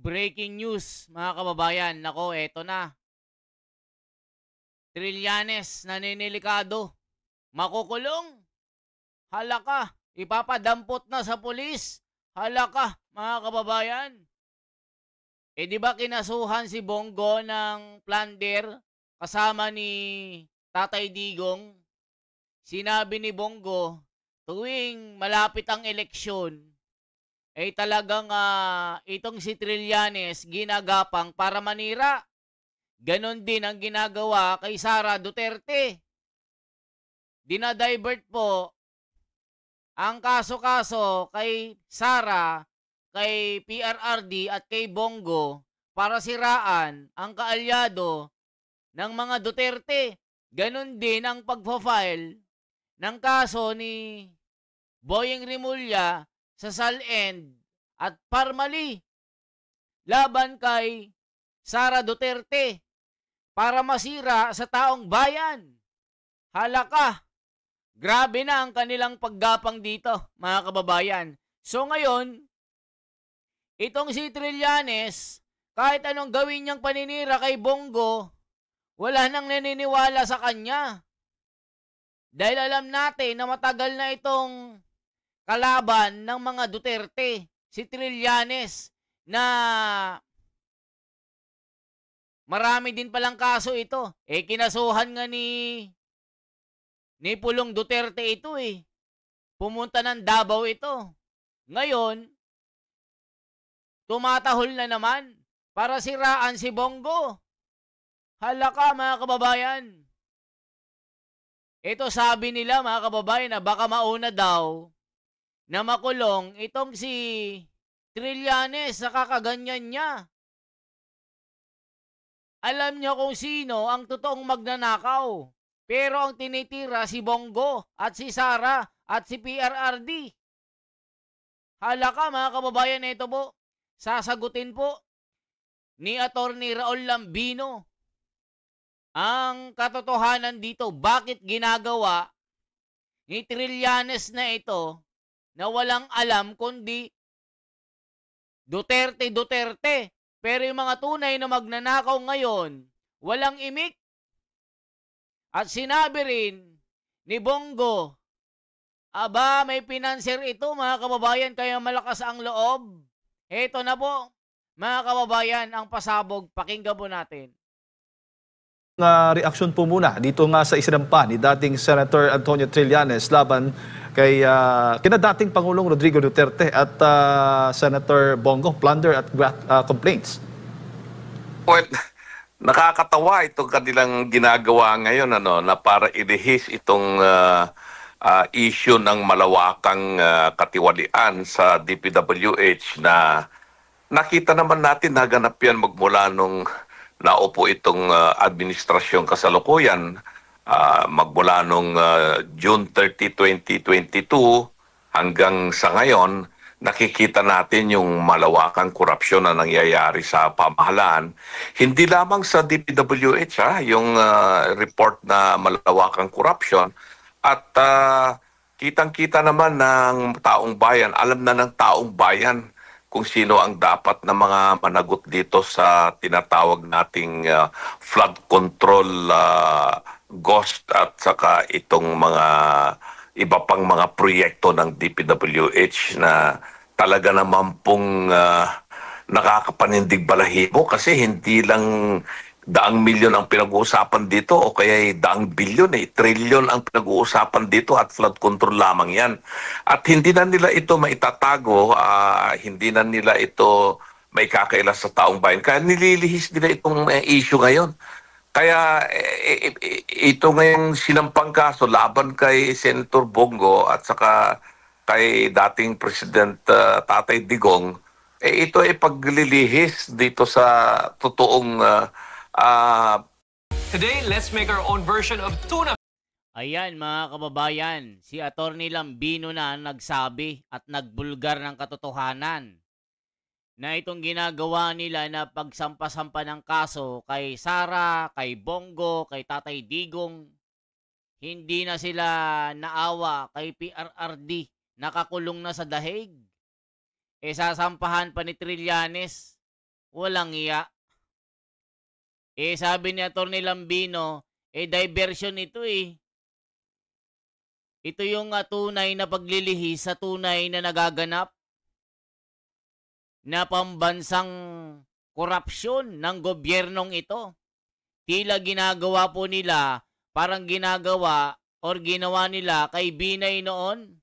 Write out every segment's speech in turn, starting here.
Breaking news, mga kababayan. Nako, eto na. Trillanes naninilikado. Makukulong. Halaka. Ipapadampot na sa pulis. Halaka, mga kababayan. Di ba kinasuhan si Bongo ng plunder kasama ni Tatay Digong? Sinabi ni Bongo, tuwing malapit ang eleksyon, talagang itong si Trillanes ginagapang para manira. Ganon din ang ginagawa kay Sara Duterte. Dinadivert po ang kaso-kaso kay Sara, kay PRRD at kay Bongo para siraan ang kaalyado ng mga Duterte. Ganon din ang pagpa-file ng kaso ni Boyeng Rimulya sa SALEND at Parmali laban kay Sara Duterte para masira sa taong bayan. Halaka. Grabe na ang kanilang paggapang dito, mga kababayan. So ngayon, itong si Trillanes, kahit anong gawin niyang paninira kay Bongo, wala nang naniniwala sa kanya. Dahil alam natin na matagal na itong kalaban ng mga Duterte, si Trillanes, na marami din palang kaso ito. Kinasuhan nga ni Pulong Duterte ito Pumunta ng Davao ito. Ngayon, tumatahol na naman para siraan si Bongo. Halaka, mga kababayan. Ito sabi nila, mga kababayan, na baka mauna daw na makulong itong si Trillanes sa kakaganyan niya. Alam niyo kung sino ang totoong magnanakaw. Pero ang tinitira si Bongo at si Sara at si PRRD. Halaka, mga kababayan, ito po. Sasagutin po ni Attorney Raul Lambino ang katotohanan dito. Bakit ginagawa ni Trillanes na ito na walang alam kundi Duterte. Pero yung mga tunay na magnanakaw ngayon, walang imik. At sinabi rin ni Bongo, aba, may pinanser ito, mga kababayan, kaya malakas ang loob. Ito na po, mga kababayan, ang pasabog. Pakinggan po natin. Reaksyon po muna dito nga sa isinampa ni dating Senator Antonio Trillanes laban kay kina dating Pangulong Rodrigo Duterte at Senator Bongo, plunder at complaints. Well, nakakatawa itong kanilang ginagawa ngayon na para ilihis itong issue ng malawakang katiwalian sa DPWH na nakita naman natin naganap yan magmula nung naupo itong administrasyong kasalukuyan magmula nung June 30, 2022 hanggang sa ngayon. Nakikita natin yung malawakang korupsyon na nangyayari sa pamahalaan. Hindi lamang sa DPWH, yung report na malawakang korupsyon. At kitang-kita naman ng taong bayan, alam na ng taong bayan kung sino ang dapat na mga managot dito sa tinatawag nating flood control ghost at saka itong mga iba pang mga proyekto ng DPWH na talaga naman pong nakakapanindig balahibo kasi hindi lang daang milyon ang pinag-uusapan dito o kaya daang bilyon trilyon ang pinag-uusapan dito at flood control lamang yan. At hindi na nila ito maitatago, hindi na nila ito may kakailas sa taong bayan. Kaya nililihis nila itong issue ngayon. Kaya ito ngayong sinampang kaso laban kay Senator Bongo at saka kay dating President Tatay Digong, ito ay paglilihis dito sa totoong Today, let's make our own version of tuna. Ayan, mga kababayan, si Attorney Lambino na nagsabi at nagbulgar ng katotohanan na itong ginagawa nila na pagsampa-sampa ng kaso kay Sara, kay Bongo, kay Tatay Digong, hindi na sila naawa kay PRRD, nakakulong na sa dahig. Sasampahan pa ni Trillanes Walang iya. Sabi ni Atty. Lambino, diversion ito eh. Ito yung tunay na paglilihis sa tunay na nagaganap na pambansang korupsyon ng gobyernong ito. Tila ginagawa po nila, parang ginagawa or ginawa nila kay Binay noon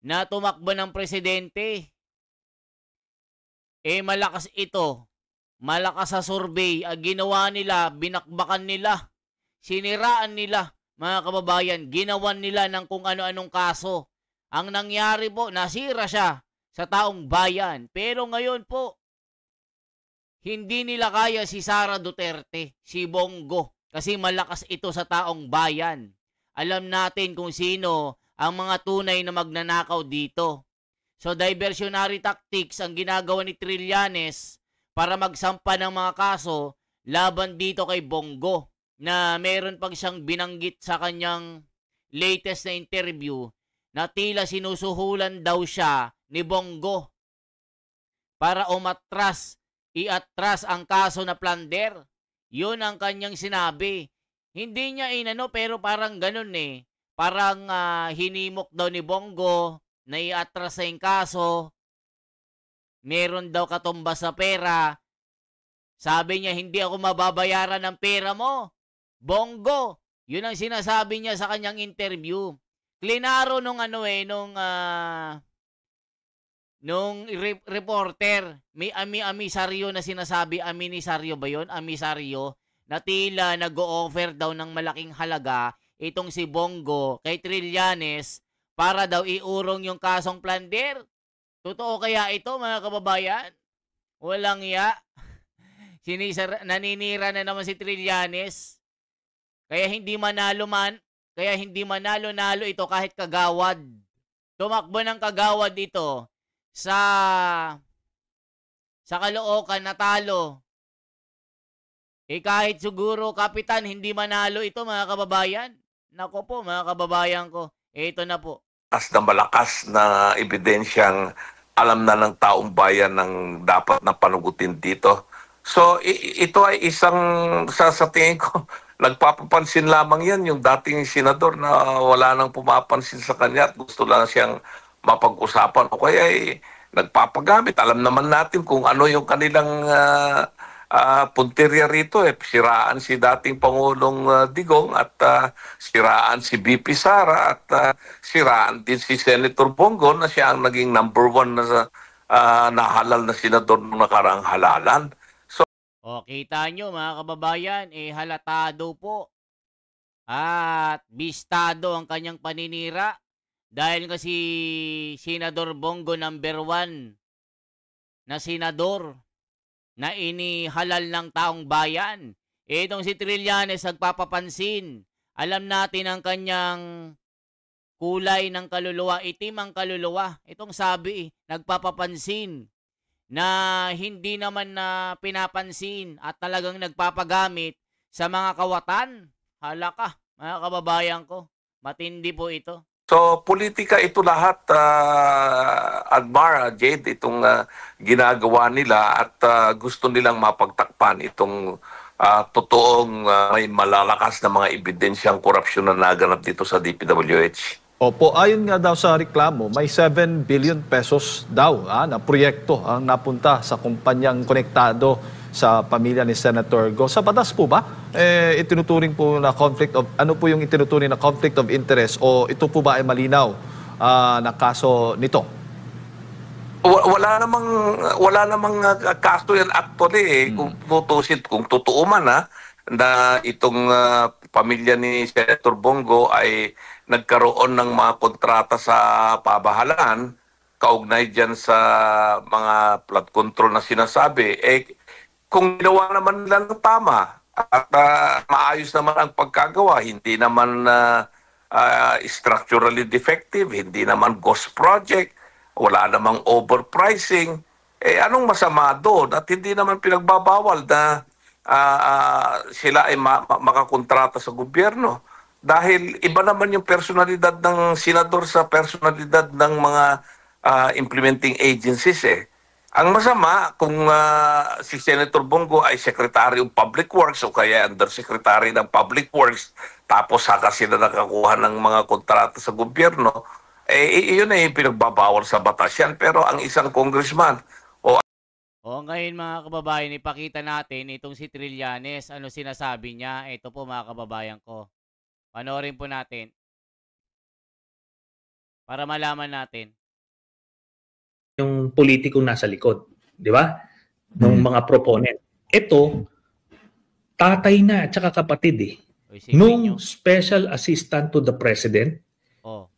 na tumakbo ng presidente. Malakas ito. Malakas sa survey. Ginawa nila, binakbakan nila, siniraan nila, mga kababayan. Ginawan nila ng kung ano-anong kaso. Ang nangyari po, nasira siya sa taong bayan. Pero ngayon po, hindi nila kaya si Sara Duterte, si Bongo, kasi malakas ito sa taong bayan. Alam natin kung sino ang mga tunay na magnanakaw dito. So diversionary tactics ang ginagawa ni Trillanes para magsampa ng mga kaso laban dito kay Bongo, na meron pang siyang binanggit sa kanyang latest na interview na tila sinusuhulan daw siya ni Bongo para iatras ang kaso na plunder. Yun ang kanyang sinabi. Hindi niya pero parang ganun eh. Parang hinimok daw ni Bongo na iatras sa yung kaso. Meron daw katumbas sa pera. Sabi niya, hindi ako mababayaran ng pera mo, Bongo. Yun ang sinasabi niya sa kanyang interview. Klinaro nung reporter, may amisario na sinasabi, aminisario ba yun? Amisario, na tila nag-o-offer daw ng malaking halaga itong si Bongo kay Trillanes para daw iurong yung kasong plunder. Totoo kaya ito, mga kababayan? Walang iya. Naninira na naman si Trillanes. Kaya hindi manalo-nalo ito kahit kagawad. Tumakbo ng kagawad ito sa Caloocan, natalo. Kahit siguro kapitan, hindi manalo ito, mga kababayan. Nako po, mga kababayan ko. Ito na po. Malakas na ebidensyang alam na ng taong bayan ng dapat na panugutin dito. So ito ay isang sa tingin ko nagpapapansin lamang yan yung dating senador na wala nang pumapansin sa kanya at gusto lang siyang mapag-usapan o kaya ay nagpapagamit. Alam naman natin kung ano yung kanilang punteriya rito. Siraan si dating Pangulong Digong at siraan si BP Sara at siraan din si Senator Bongo na siya ang naging number 1 na nahalal na senador ng nakaraang halalan. O, kita nyo, mga kababayan, halatado po at bistado ang kanyang paninira dahil kasi Senador Bongo number 1 na senador na inihalal ng taong bayan. Itong si Trillanes nagpapapansin. Alam natin ang kanyang kulay ng kaluluwa, itim ang kaluluwa. Itong sabi, nagpapapansin na hindi naman na pinapansin at talagang nagpapagamit sa mga kawatan. Hala ka, mga kababayan ko. Matindi po ito. So, politika ito lahat, Admar, Jade, itong ginagawa nila at gusto nilang mapagtakpan itong totoong may malalakas na mga ebidensyang korupsyon na naganap dito sa DPWH. Opo, ayon nga daw sa reklamo, may 7 billion pesos daw na proyekto ang napunta sa kumpanyang konektado sa pamilya ni Senator Go. Sa batas po ba, itinuturing po na conflict of, ano po yung itinuturing na conflict of interest o ito po ba ay malinaw na kaso nito? Wala namang kaso yan actually kung tutusin, kung totoo man na itong pamilya ni Senator Bongo ay nagkaroon ng mga kontrata sa pabahalaan kaugnay dyan sa mga flood control na sinasabi. Kung ginawa naman nila ng tama at maayos naman ang pagkagawa, hindi naman structurally defective, hindi naman ghost project, wala namang overpricing, anong masama doon? At hindi naman pinagbabawal na sila ay makakontrata sa gobyerno. Dahil iba naman yung personalidad ng senador sa personalidad ng mga implementing agencies Ang masama, kung si Senator Bongo ay Secretary of Public Works o kaya Undersecretary ng Public Works, tapos saka sila nakakuha ng mga kontrata sa gobyerno, yun ay pinagbabawal sa batas yan. Pero ang isang congressman o O ngayon mga kababayan, ipakita natin itong si Trillanes. Ano sinasabi niya? Ito po mga kababayan ko. Panoorin po natin. Para malaman natin. Yung politikong nasa likod, di ba? Ng mga proponent. Ito, tatay na at saka kapatid eh. O, isipin Nung nyo. special assistant to the president, Oh,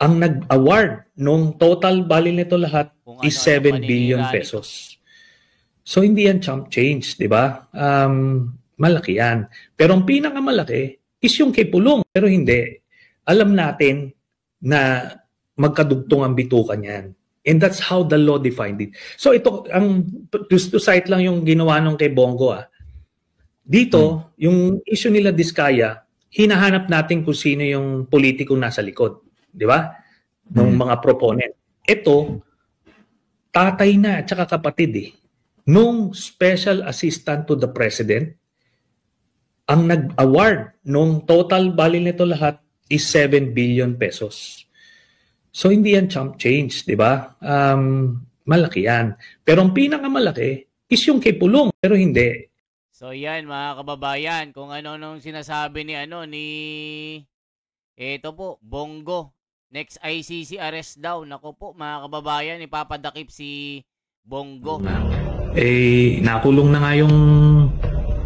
ang nag-award nung total value nito lahat Kung is ano-ano 7 billion paninira pesos. So hindi yan chump change, di ba? Malaki yan. Pero ang pinakamalaki is yung kay Pulong. Pero hindi. Alam natin na magkadugtong ang bitukan yan. And that's how the law defined it. So ito, to cite lang yung ginawa nung kay Bongo. Dito, yung issue nila Diskaya, hinahanap natin kung sino yung politikong nasa likod. Di ba? Ng mga proponent. Ito, tatay na at saka kapatid eh. Nung special assistant to the president, ang nag-award nung total value nito lahat is 7 billion pesos. So hindi yan chump change, di ba? Malaki yan. Pero ang pinakamalaki is yung kay Pulong, pero hindi. so yan mga kababayan. Kung ano nung sinasabi ni ito po, Bongo. Next ICC arrest daw. Nako po mga kababayan, ipapadakip si Bongo. Nakulong na nga yung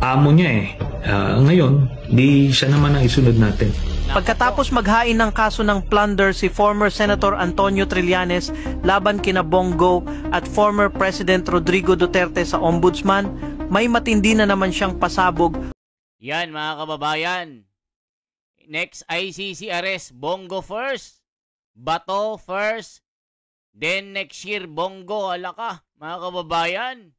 amo niya eh. Ngayon, di siya naman ang isunod natin. Pagkatapos maghain ng kaso ng plunder si former Senator Antonio Trillanes laban kina Bongo at former President Rodrigo Duterte sa Ombudsman, may matindi na naman siyang pasabog. Yan mga kababayan. Next ICC arrest, Bongo first. Bato first. Then next year, Bongo. Ala ka, mga kababayan.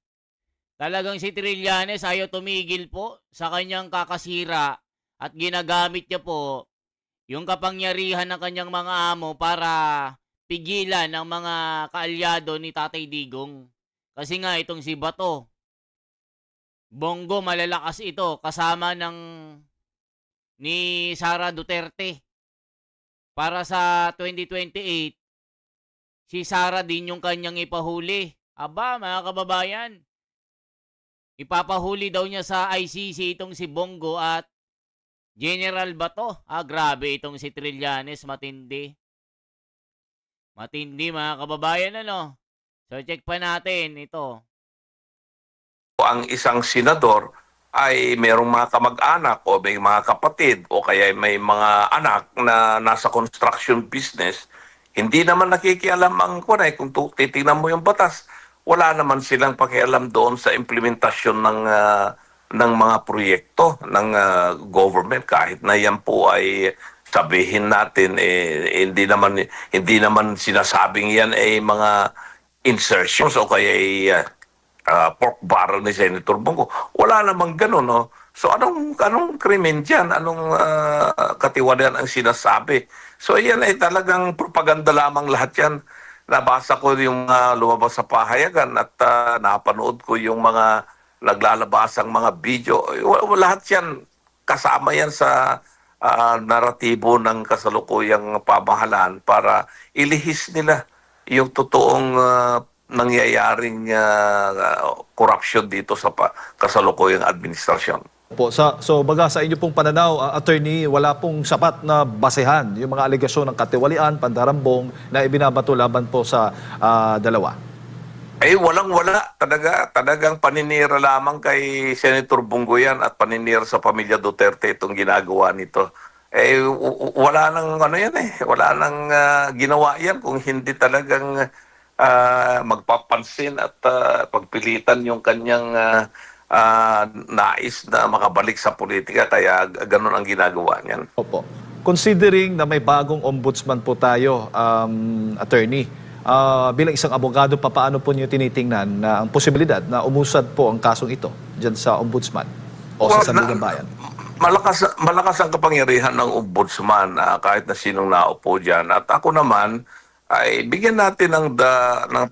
Talagang si Trillanes ayaw tumigil po sa kanyang kakasira at ginagamit niya po yung kapangyarihan ng kanyang mga amo para pigilan ang mga kaalyado ni Tatay Digong. Kasi nga itong si Bato, Bongo malalakas ito kasama ni Sara Duterte. Para sa 2028, si Sara din yung kanyang ipahuli. Aba, mga kababayan, ipapahuli daw niya sa ICC itong si Bongo at General Bato. Grabe itong si Trillanes, matindi. Matindi mga kababayan, ano? So check pa natin ito. ang isang senador ay mayroong mga kamag-anak o may mga kapatid o kaya may mga anak na nasa construction business, hindi naman nakikialam ang kunay. Kung titingnan mo yung batas, wala naman silang pakialam doon sa implementasyon ng mga proyekto ng government, kahit na yan po ay sabihin natin hindi naman sinasabing yan ay mga insertions o kaya pork barrel ni Senator Bongo. Wala namang gano'n, no? So anong krimen diyan? Anong katiwalian ang sinasabi? So yan ay talagang propaganda lamang lahat yan. Nabasa ko yung lumabas sa pahayagan at napanood ko yung mga naglalabasang mga video. Lahat yan, kasama yan sa naratibo ng kasalukuyang pamahalaan para ilihis nila yung totoong nangyayaring corruption dito sa kasalukuyang administrasyon. So baga sa inyo pong pananaw, attorney, wala pong sapat na basehan yung mga alegasyon ng katiwalian, pandarambong na ibinabato laban po sa dalawa? Walang-wala. Talagang paninira lamang kay Senator Bongo yan at paninira sa pamilya Duterte itong ginagawa nito. Wala nang yan Wala nang ginawa yan kung hindi talagang magpapansin at pagpilitan yung kanyang nais na makabalik sa politika, kaya ganun ang ginagawa niyan. Opo. Considering na may bagong ombudsman po tayo, attorney, bilang isang abogado, paano po niyo tinitingnan na ang posibilidad na umusad po ang kasong ito dyan sa ombudsman o sa Sandigan Bayan? Malakas ang kapangyarihan ng ombudsman kahit na sinong naupo dyan. At ako naman, ay bigyan natin ng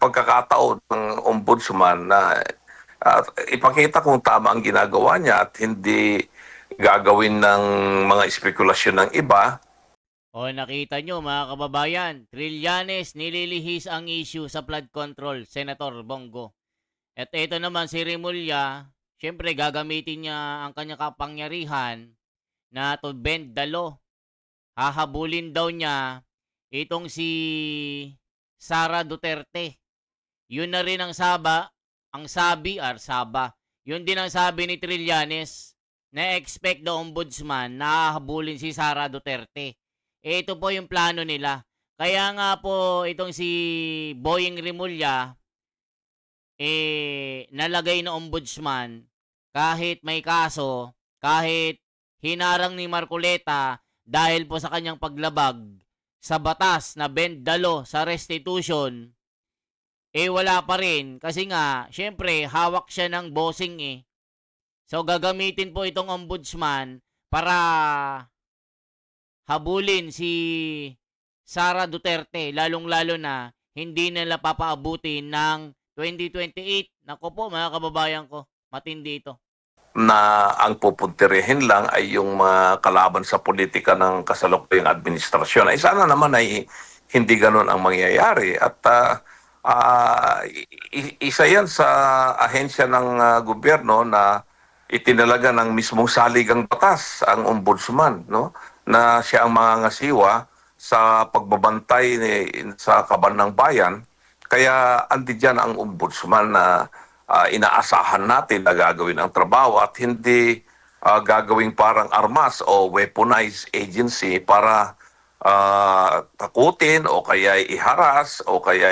pagkakataon ng ombudsman na ipakita kung tama ang ginagawa niya at hindi gagawin ng mga espekulasyon ng iba. O nakita nyo mga kababayan, Trillanes nililihis ang issue sa flood control, Senator Bongo. At ito naman si Remulla, syempre gagamitin niya ang kanyang kapangyarihan na to bend the law. Hahabulin daw niya itong si Sara Duterte. Yun na rin ang sabi. Yun din ang sabi ni Trillanes na expect the ombudsman na hahabulin si Sara Duterte. Ito po yung plano nila. Kaya nga po itong si Boying Remulla nalagay na ombudsman kahit may kaso, kahit hinarang ni Marcoleta dahil po sa kanyang paglabag sa batas na bend the law sa restitution, wala pa rin kasi nga syempre hawak siya ng bossing So gagamitin po itong ombudsman para habulin si Sara Duterte, lalong-lalo na hindi nila papaabutin ng 2028. Nako po mga kababayan ko, matindi ito. Na ang pupuntirehin lang ay yung mga kalaban sa politika ng kasalukuyang administrasyon. Ay sana naman ay hindi ganun ang mangyayari. At isa yan sa ahensya ng gobyerno na itinalaga ng mismong saligang batas ang ombudsman, no? Na siya ang mangangasiwa sa pagbabantay sa kaban ng bayan. Kaya andi dyan ang ombudsman na inaasahan natin na gagawin ang trabaho at hindi gagawing parang armas o weaponized agency para takutin o kaya iharas o kaya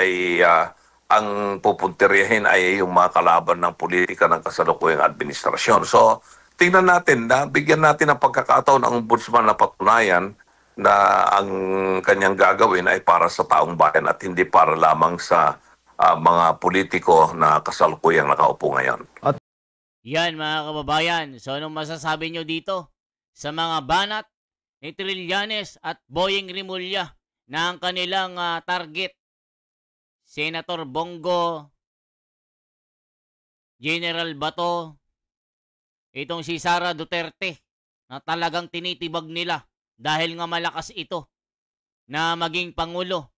ang pupuntiryahin ay yung mga kalaban ng politika ng kasalukuyang administrasyon. So, tingnan natin na bigyan natin ng pagkakataon ang ombudsman na patunayan na ang kanyang gagawin ay para sa taong bayan at hindi para lamang sa mga politiko na kasalukuyang nakaupo ngayon. Yan mga kababayan. So anong masasabi nyo dito sa mga banat ni Trillanes at Boying Remulla na ang kanilang target, Senator Bongo, General Bato, itong si Sara Duterte na talagang tinitibag nila dahil nga malakas ito na maging Pangulo.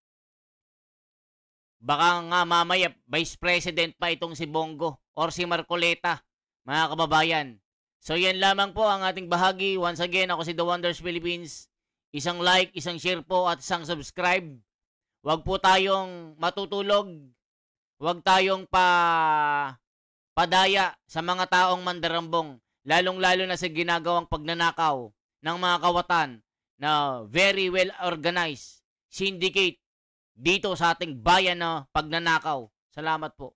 Baka nga mamaya Vice President pa itong si Bongo or si Marcoleta, mga kababayan. So yan lamang po ang ating bahagi. Once again, ako si The Wonders Philippines. Isang like, isang share po at isang subscribe. Huwag po tayong matutulog. Huwag tayong padaya sa mga taong mandarambong. Lalong-lalo na sa ginagawang pagnanakaw ng mga kawatan na very well organized syndicate dito sa ating bayan na pagnanakaw. Salamat po.